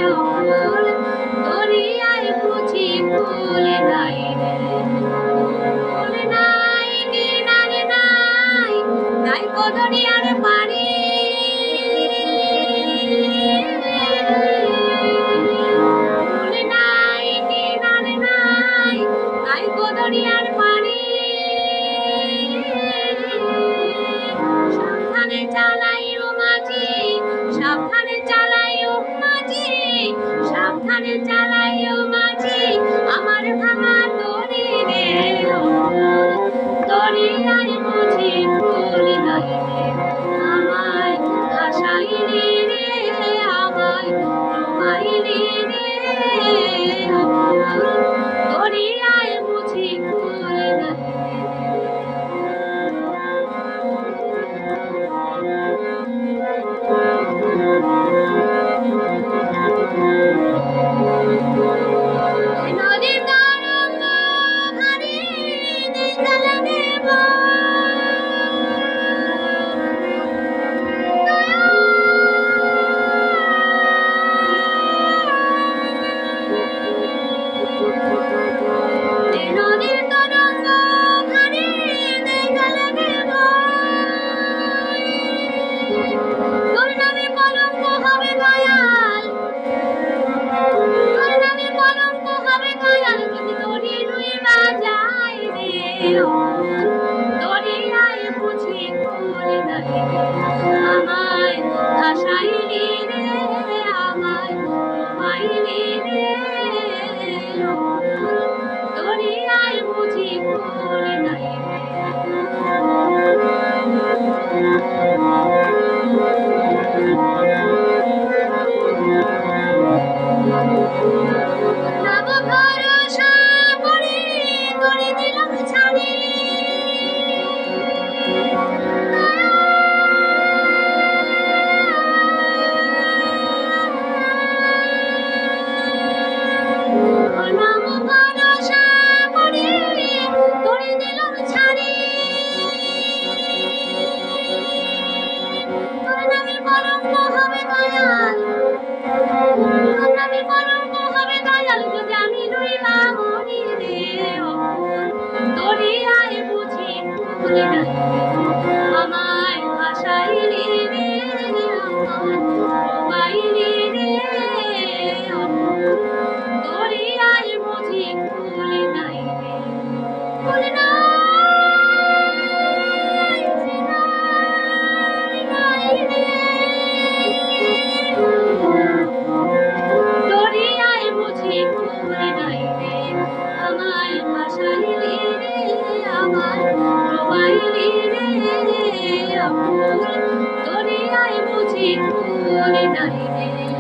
অকুল দরিয়ায় বুঝি ফুল নাই রে ফুল নাই কিনারে নাই নাই কো দরিয়ার পানি ফুল নাই কিনারে নাই নাই কো দরিয়ার পানি সাবধানে চালাইও মাঝি সাবধানে চালাইও মাঝি সাবধানে চালাইও মাঝি আমার ভাঙা দড়ি রে দড়িয়ায় বুঝি ফুল নাই রে আমায় ভাসাইলি রে আমায় ডুবাইলি রে দড়িয়ায় বুঝি ফুল নাই নদীর তরঙ্গ ভারী দেখালা দেব নদীর তরঙ্গ ভারী দেখালা দেব তোর নামে কলঙ্ক হবে দয়াল তোর নামে কলঙ্ক হবে দয়াল যদি দড়ি রুইবা যায় রে দড়িয়ায় বুঝি ফুল নাই আমায় ভাসাইলি রে আমায় ডুবাইলি রে দড়িয়ায় বুঝি ফুল নাই নব ভরসা করে করে দিলাম ছাড়ি নব ভরসা করে করে দিলাম ছাড়ি তোর নামে কলঙ্ক হবে দয়াল তোর নামে কলঙ্ক হবে দয়াল যদি আমি রইবা মরি রে দরিয়ায় বুঝি ফুল নাই আমায় ভাসাইলি রে আমায় ডুবাইলি রে দরিয়ায় বুঝি ফুল নাই রে ফুল নাই নাই রে দরিয়ায় বুঝি ফুল নাই রে আমায় ভাসাইলি রে আমায় ডুবাইলি রে দরিয়ায় বুঝি ফুল নাই রে।